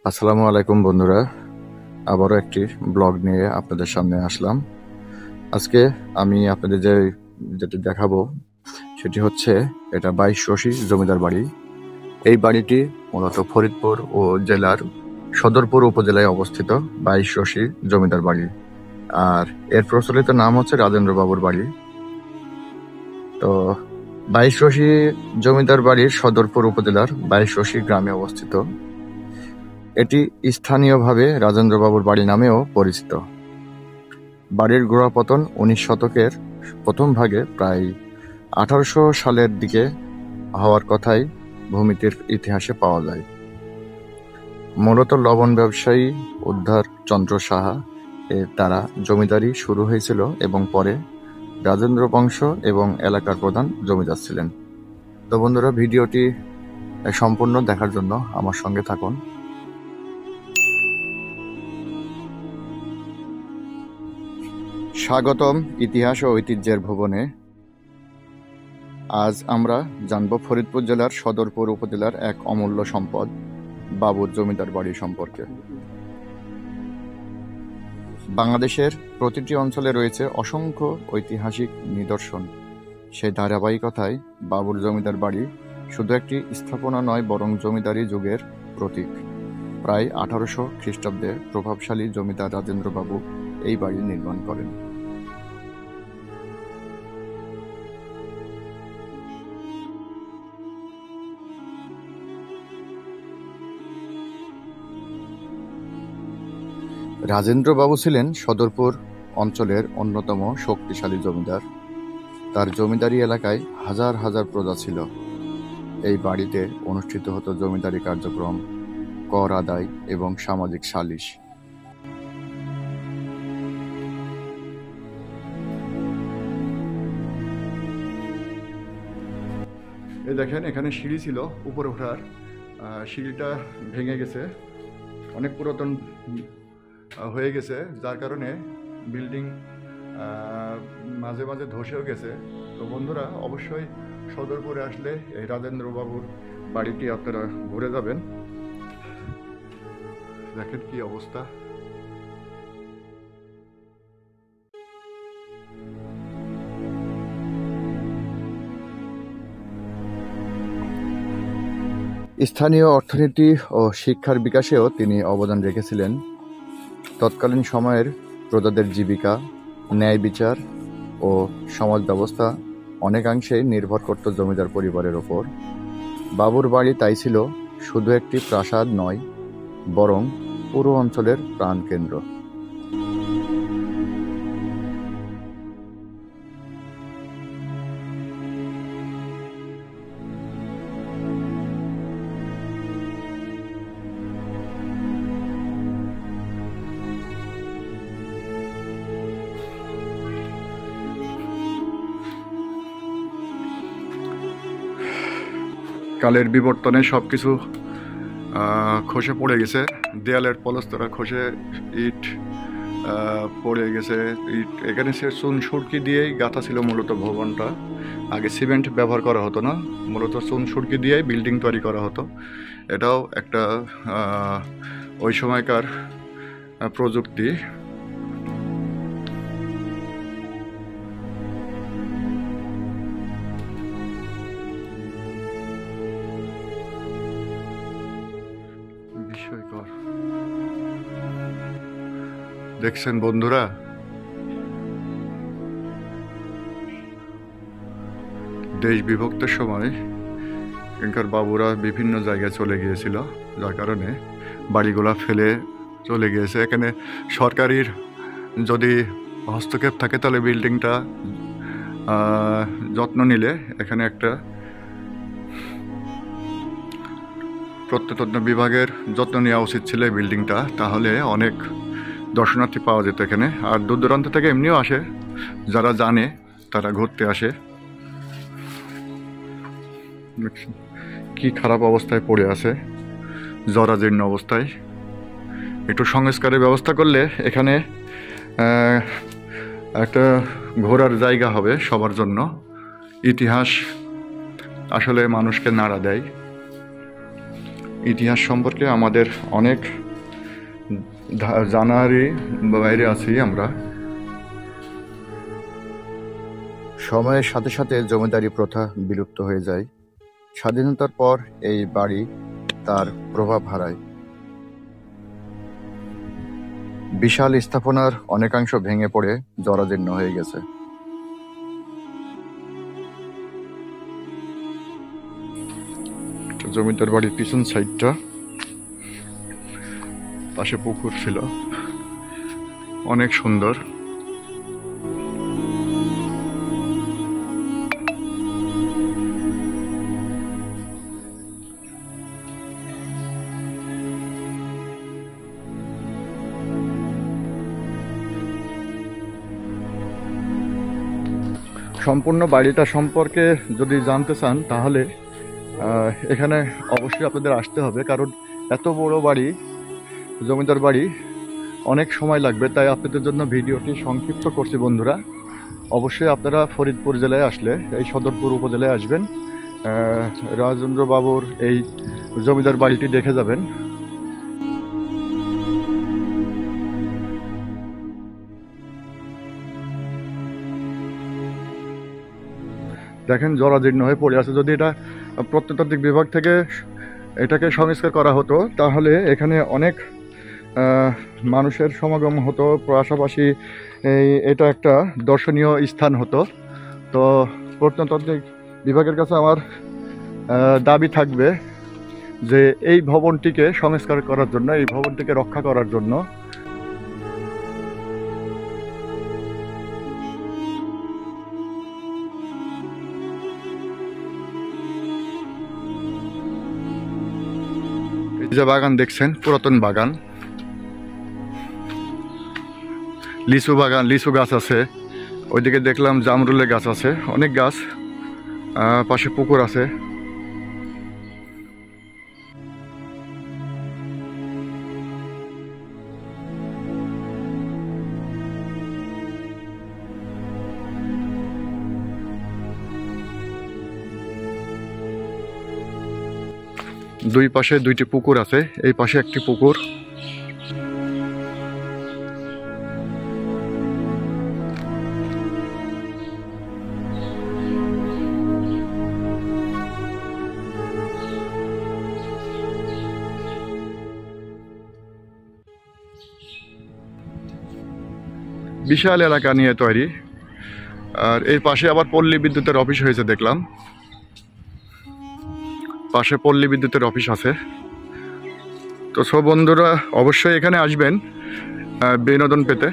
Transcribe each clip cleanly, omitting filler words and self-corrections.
আসসালামু আলাইকুম বন্ধুরা, আবারও একটি ব্লগ নিয়ে আপনাদের সামনে আসলাম। আজকে আমি আপনাদের যেটি দেখাবো সেটি হচ্ছে এটা 22 রশি জমিদার বাড়ি। এই বাড়িটি মূলত ফরিদপুর ও জেলার সদরপুর উপজেলায় অবস্থিত 22 রশি জমিদার বাড়ি। আর এর প্রচলিত নাম হচ্ছে রাজেন্দ্র বাবুর বাড়ি। তো 22 রশি জমিদার বাড়ির সদরপুর উপজেলার 22 রশি গ্রামে অবস্থিত। এটি স্থানীয়ভাবে রাজেন্দ্রবাবুর বাড়ি নামেও পরিচিত। বাড়ির গোড়াপতন 19 শতকের প্রথম ভাগে প্রায় 1800 সালের দিকে হওয়ার কথাই ভূমিটির ইতিহাসে পাওয়া যায়। মূলত লবণ ব্যবসায়ী উদ্ধার চন্দ্র সাহা এর দ্বারা জমিদারি শুরু হয়েছিল এবং পরে রাজেন্দ্র বংশ এবং এলাকার প্রধান জমিদার ছিলেন। তো বন্ধুরা, ভিডিওটি সম্পূর্ণ দেখার জন্য আমার সঙ্গে থাকুন। স্বাগতম ইতিহাস ও ঐতিহ্যের ভুবনে। আজ আমরা জানব ফরিদপুর জেলার সদরপুর উপজেলার এক অমূল্য সম্পদ বাবুর জমিদার বাড়ি সম্পর্কে। বাংলাদেশের প্রতিটি অঞ্চলে রয়েছে অসংখ্য ঐতিহাসিক নিদর্শন। সেই ধারাবাহিকতায় বাবুর জমিদার বাড়ি শুধু একটি স্থাপনা নয়, বরং জমিদারি যুগের প্রতীক। প্রায় 1800 খ্রিস্টাব্দে প্রভাবশালী জমিদার রাজেন্দ্র বাবু এই বাড়ি নির্মাণ করেন। রাজেন্দ্রবাবু ছিলেন সদরপুর অঞ্চলের অন্যতম শক্তিশালী জমিদার। তার জমিদারি এলাকায় হাজার হাজার প্রজা ছিল। এই বাড়িতে অনুষ্ঠিত হতো জমিদারি কার্যক্রম, কর আদায় এবং সামাজিক সালিশ। এই দেখেন, এখানে সিঁড়ি ছিল উপরে ওঠার। সিঁড়িটা ভেঙে গেছে, অনেক পুরাতন হয়ে গেছে, যার কারণে বিল্ডিং মাঝে মাঝে ধসেও গেছে। তো বন্ধুরা, অবশ্যই সদরপুরে আসলে এই রাজেন্দ্রবাবুর বাড়িটি আপনারা ঘুরে যাবেন। দেখেন কি অবস্থা। স্থানীয় অর্থনীতি ও শিক্ষার বিকাশেও তিনি অবদান রেখেছিলেন। তৎকালীন সময়ের প্রজাদের জীবিকা, ন্যায় বিচার ও সমাজ ব্যবস্থা অনেকাংশেই নির্ভর করত জমিদার পরিবারের ওপর। বাবুর বাড়ি তাই ছিল শুধু একটি প্রাসাদ নয়, বরং পুরো অঞ্চলের প্রাণকেন্দ্র। কালের বিবর্তনে সবকিছু খসে পড়ে গেছে। দেয়ালের পলস্তরা খসে ইট পড়ে গেছে। ইট এখানে সে চুন সুরকি দিয়েই গাঁথা ছিল মূলত ভবনটা। আগে সিমেন্ট ব্যবহার করা হতো না, মূলত চুন সুরকি দিয়েই বিল্ডিং তৈরি করা হতো। এটাও একটা ওই সময়কার প্রযুক্তি। বিস্ময়কর দেখছেন বন্ধুরা। দেশ বিভক্তের সময় এখানকার বাবুরা বিভিন্ন জায়গায় চলে গিয়েছিল, যার কারণে বাড়িগুলা ফেলে চলে গিয়েছে। এখানে সরকারির যদি হস্তক্ষেপ থাকে তাহলে বিল্ডিংটা যত্ন নিলে, এখানে একটা প্রত্নতত্ত্ব বিভাগের যত্ন নেওয়া উচিত ছিল এই বিল্ডিংটা, তাহলে অনেক দর্শনার্থী পাওয়া যেত এখানে। আর দূর দূরান্ত থেকে এমনিও আসে, যারা জানে তারা ঘুরতে আসে। কি খারাপ অবস্থায় পড়ে আছে, জরাজীর্ণ অবস্থায়। একটু সংস্কারের ব্যবস্থা করলে এখানে একটা ঘোরার জায়গা হবে সবার জন্য। ইতিহাস আসলে মানুষকে নাড়া দেয়। ইতিহাস সম্পর্কে আমাদের অনেক জানারই বাইরে আছি আমরা। সময়ের সাথে সাথে জমিদারি প্রথা বিলুপ্ত হয়ে যায়। স্বাধীনতার পর এই বাড়ি তার প্রভাব হারায়। বিশাল স্থাপনার অনেকাংশ ভেঙে পড়ে জরাজীর্ণ হয়ে গেছে। জমিদার বাড়ির পিছন সাইডটা, পাশে পুকুর ছিল, অনেক সুন্দর। সম্পূর্ণ বাড়িটা সম্পর্কে যদি জানতে চান তাহলে এখানে অবশ্যই আপনাদের আসতে হবে, কারণ এত বড় বাড়ি, জমিদার বাড়ি, অনেক সময় লাগবে। তাই আপনাদের জন্য ভিডিওটি সংক্ষিপ্ত করছি বন্ধুরা। অবশ্যই আপনারা ফরিদপুর জেলায় আসলে এই সদরপুর উপজেলায় আসবেন, রাজেন্দ্র বাবুর এই জমিদার বাড়িটি দেখে যাবেন। দেখেন জরাজীর্ণ হয়ে পড়ে আছে। যদি এটা প্রত্নতাত্ত্বিক বিভাগ থেকে এটাকে সংস্কার করা হতো তাহলে এখানে অনেক মানুষের সমাগম হতো, পাশাপাশি এটা একটা দর্শনীয় স্থান হতো। তো প্রত্নতাত্ত্বিক বিভাগের কাছে আমার দাবি থাকবে যে এই ভবনটিকে সংস্কার করার জন্য, এই ভবনটিকে রক্ষা করার জন্য। যে বাগান দেখছেন, পুরাতন বাগান, লিচু বাগান, লিচু গাছ আছে। ওইদিকে দেখলাম জামরুলের গাছ আছে, অনেক গাছ, পাশে পুকুর আছে। দুই পাশে দুইটি পুকুর আছে, এই পাশে একটি পুকুর। বিশাল এলাকা নিয়ে তৈরি। আর এই পাশে আবার পল্লী বিদ্যুতের অফিস হয়েছে দেখলাম, পাশে পল্লী বিদ্যুতের অফিস আছে। তো সব বন্ধুরা অবশ্যই এখানে আসবেন বিনোদন পেতে,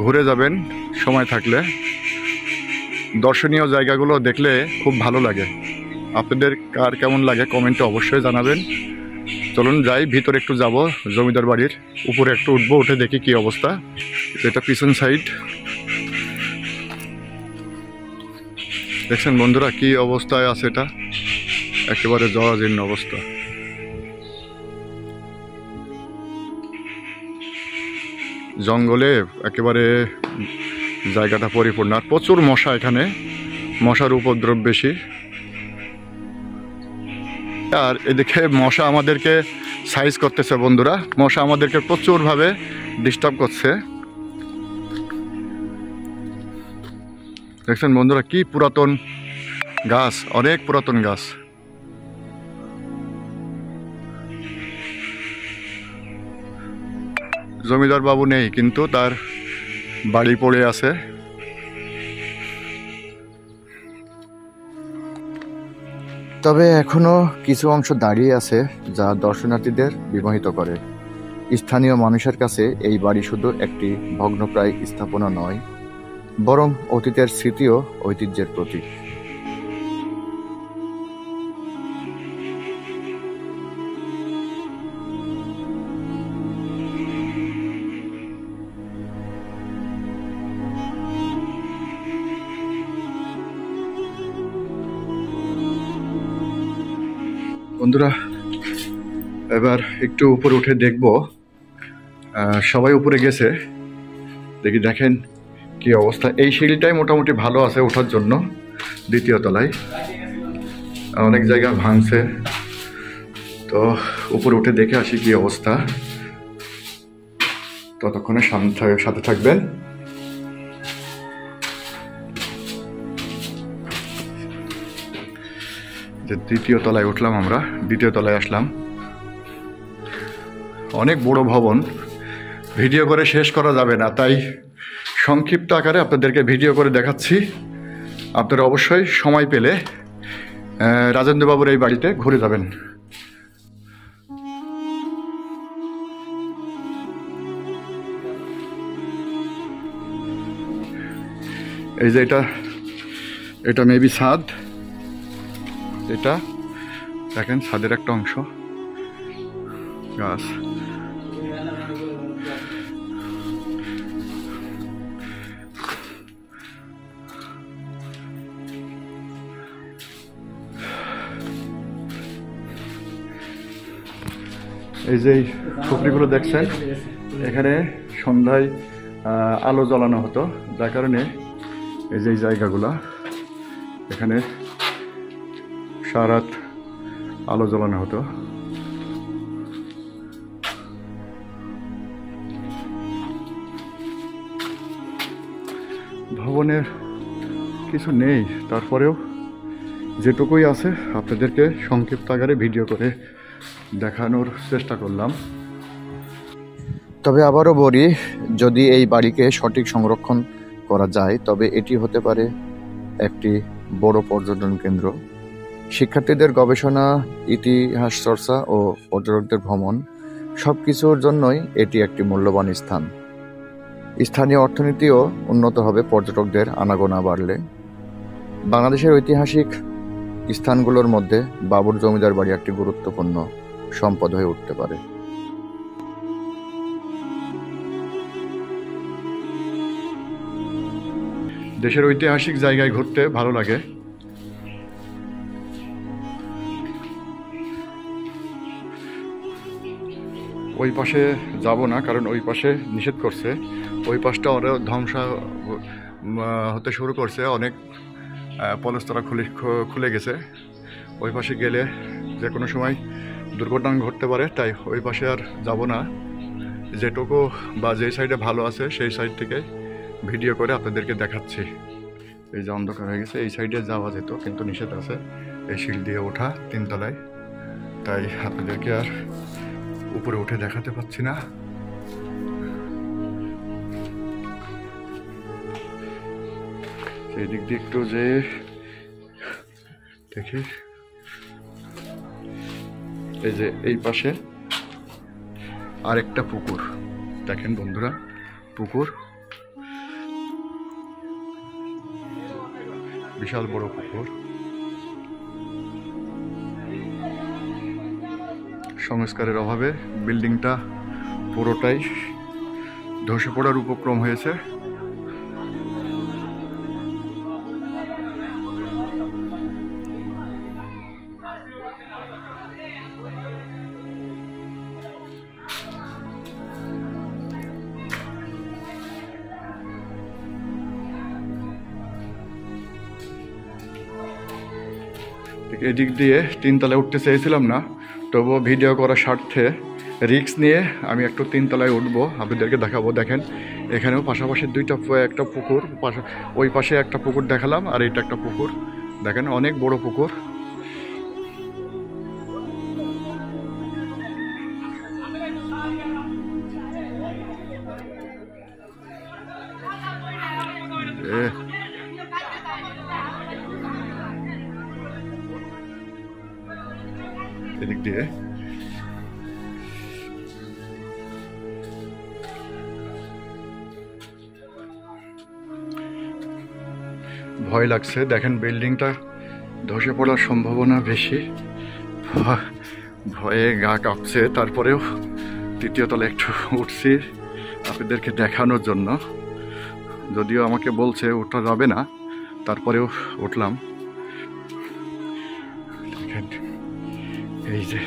ঘুরে যাবেন সময় থাকলে। দর্শনীয় জায়গাগুলো দেখলে খুব ভালো লাগে। আপনাদের কার কেমন লাগে কমেন্টে অবশ্যই জানাবেন। চলুন যাই, ভিতরে একটু যাব, জমিদার বাড়ির উপরে একটু উঠবো, উঠে দেখি কি অবস্থা। এটা পিছন সাইড, দেখছেন বন্ধুরা কি অবস্থায় আছে, এটা একেবারে জরাজীর্ণ অবস্থা। জঙ্গলে একেবারে জায়গাটা পরিপূর্ণ, আর প্রচুর মশা এখানে, মশার উপদ্রব বেশি। আর এদিকে মশা আমাদেরকে সাইজ করতেছে বন্ধুরা, মশা আমাদেরকে প্রচুরভাবে ডিস্টার্ব করছে। দেখছেন বন্ধুরা কি পুরাতন গাছ, অনেক পুরাতন গাছ। জমিদার বাবু নেই, কিন্তু তার বাড়ি পড়ে আছে। তবে এখনো কিছু অংশ দাঁড়িয়ে আছে যা দর্শনার্থীদের বিমোহিত করে। স্থানীয় মানুষের কাছে এই বাড়ি শুধু একটি ভগ্নপ্রায় স্থাপনা নয়, বরং অতীতের স্মৃতি ও ঐতিহ্যের প্রতীক। বন্ধুরা এবার একটু উপরে উঠে দেখব, সবাই উপরে গেছে, দেখি দেখেন কি অবস্থা। এই সিঁড়িটাই মোটামুটি ভালো আছে ওঠার জন্য, দ্বিতীয় তলায়। অনেক জায়গা ভাঙছে, তো উপরে উঠে দেখে আসি কি অবস্থা। ততক্ষণে সাথে থাকবেন। যে দ্বিতীয় তলায় উঠলাম, আমরা দ্বিতীয় তলায় আসলাম। অনেক বড় ভবন, ভিডিও করে শেষ করা যাবে না, তাই সংক্ষিপ্ত আকারে আপনাদেরকে ভিডিও করে দেখাচ্ছি। আপনারা অবশ্যই সময় পেলে রাজেন্দ্রবাবুর এই বাড়িতে ঘুরে যাবেন। এই যে এটা মেবি ছাদ, এটা দেখেন ছাদের একটা অংশ, গাছ। এই যে পুকুরিগুলো দেখছেন, এখানে সন্ধ্যায় আলো জ্বালানো হতো, যার কারণে এই যে জায়গাগুলো, এখানে সারাত আলো জ্বালানো হতো। ভবনের কিছু নেই, তারপরেও যেটুকুই আছে আপনাদেরকে সংক্ষিপ্ত আকারে ভিডিও করে দেখানোর চেষ্টা করলাম। তবে আবারও বলি, যদি এই বাড়িকে সঠিক সংরক্ষণ করা যায় তবে এটি হতে পারে একটি বড় পর্যটন কেন্দ্র। শিক্ষার্থীদের গবেষণা, ইতিহাস চর্চা ও পর্যটকদের ভ্রমণ সব কিছুর জন্যই এটি একটি মূল্যবান স্থান। স্থানীয় অর্থনীতিও উন্নত হবে পর্যটকদের আনাগোনা বাড়লে। বাংলাদেশের ঐতিহাসিক স্থানগুলোর মধ্যে বাবুর জমিদার বাড়ি একটি গুরুত্বপূর্ণ সম্পদ হয়ে উঠতে পারে। দেশের ঐতিহাসিক জায়গায় ঘুরতে ভালো লাগে। ওই পাশে যাব না, কারণ ওই পাশে নিষেধ করছে। ওই পাশটা অনেক ধ্বংস হতে শুরু করছে, অনেক পলস্তরা খুলে গেছে। ওই পাশে গেলে যে কোনো সময় দুর্ঘটনা ঘটতে পারে, তাই ওই পাশে আর যাব না। যেটুকু বা যেই সাইডে ভালো আছে সেই সাইড থেকে ভিডিও করে আপনাদেরকে দেখাচ্ছি। এই যে অন্ধকার হয়ে গেছে, এই সাইডে যাওয়া যেত কিন্তু নিষেধ আছে, এই সিঁড়ি দিয়ে ওঠা 3 তলায়, তাই আপনাদেরকে আর উপরে উঠে দেখাতে পাচ্ছি না। এই দিক দিয়ে একটু যে দেখি, এই যে এই পাশে আরেকটা পুকুর দেখেন বন্ধুরা, পুকুর বিশাল বড় পুকুর। সংস্কারের অভাবে বিল্ডিংটা পুরোটাই ধসে পড়ার উপক্রম হয়েছে। এদিক দিয়ে 3 তলায় উঠতে চেয়েছিলাম না, তবুও ভিডিও করার স্বার্থে রিস্ক নিয়ে আমি একটু 3 তলায় উঠবো, আপনাদেরকে দেখাবো। দেখেন এখানেও পাশাপাশি একটা পুকুর, ওই পাশে একটা পুকুর দেখালাম, আর এইটা একটা পুকুর দেখেন, অনেক বড় পুকুর। এদিক দিয়ে ভয় লাগছে, দেখেন বিল্ডিংটা ধসে পড়ার সম্ভাবনা বেশি, ভয়ে গা কাঁপছে। তারপরেও 3য় তলায় একটু উঠছি আপনাদেরকে দেখানোর জন্য, যদিও আমাকে বলছে ওঠা যাবে না, তারপরেও উঠলাম। দেখেন এই যে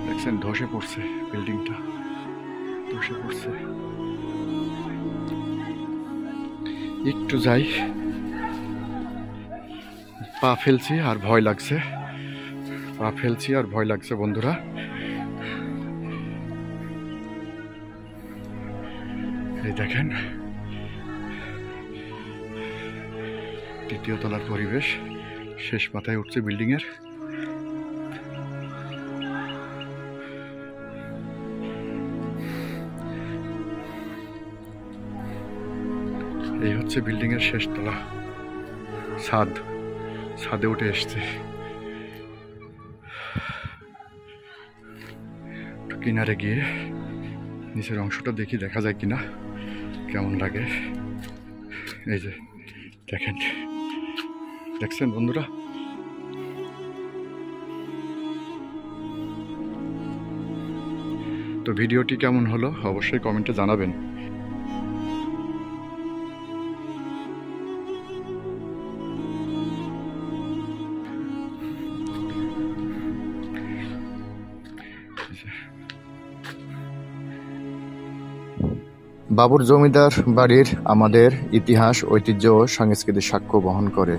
দেখছেন ধসে পড়ছে, বিল্ডিংটা ধসে পড়ছে। একটু যাই, পা ফেলছি আর ভয় লাগছে, বন্ধুরা। এই দেখেন তৃতীয় তলার পরিবেশ, শেষ মাথায় উঠছে বিল্ডিং এর। এই হচ্ছে বিল্ডিং এর শেষ তলা, ছাদে উঠে এসছে। কিনারে গিয়ে নিচের অংশটা দেখি, দেখা যায় কিনা, কেমন লাগে। এই যে দেখেন, দেখছেন বন্ধুরা? তো ভিডিওটি কেমন হলো অবশ্যই কমেন্টে জানাবেন। বাবুর জমিদার বাড়ির আমাদের ইতিহাস, ঐতিহ্য ও সংস্কৃতির সাক্ষ্য বহন করে।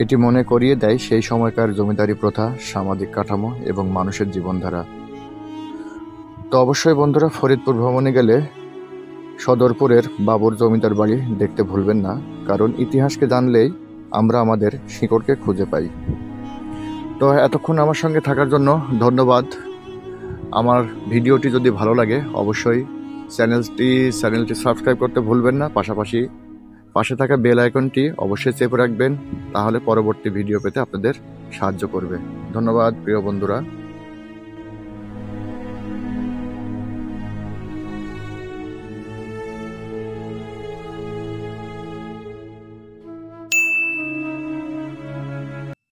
এটি মনে করিয়ে দেয় সেই সময়কার জমিদারি প্রথা, সামাজিক কাঠামো এবং মানুষের জীবনধারা। তো অবশ্যই বন্ধুরা, ফরিদপুর ভ্রমণে গেলে সদরপুরের বাবুর জমিদার বাড়ি দেখতে ভুলবেন না, কারণ ইতিহাসকে জানলেই আমরা আমাদের শিকড়কে খুঁজে পাই। তো এতক্ষণ আমার সঙ্গে থাকার জন্য ধন্যবাদ। আমার ভিডিওটি যদি ভালো লাগে অবশ্যই চ্যানেলটি সাবস্ক্রাইব করতে ভুলবেন না। পাশাপাশি পাশে থাকা বেল আইকনটি অবশ্যই চেপে রাখবেন, তাহলে পরবর্তী ভিডিও পেতে আপনাদের সাহায্য করবে। ধন্যবাদ প্রিয় বন্ধুরা।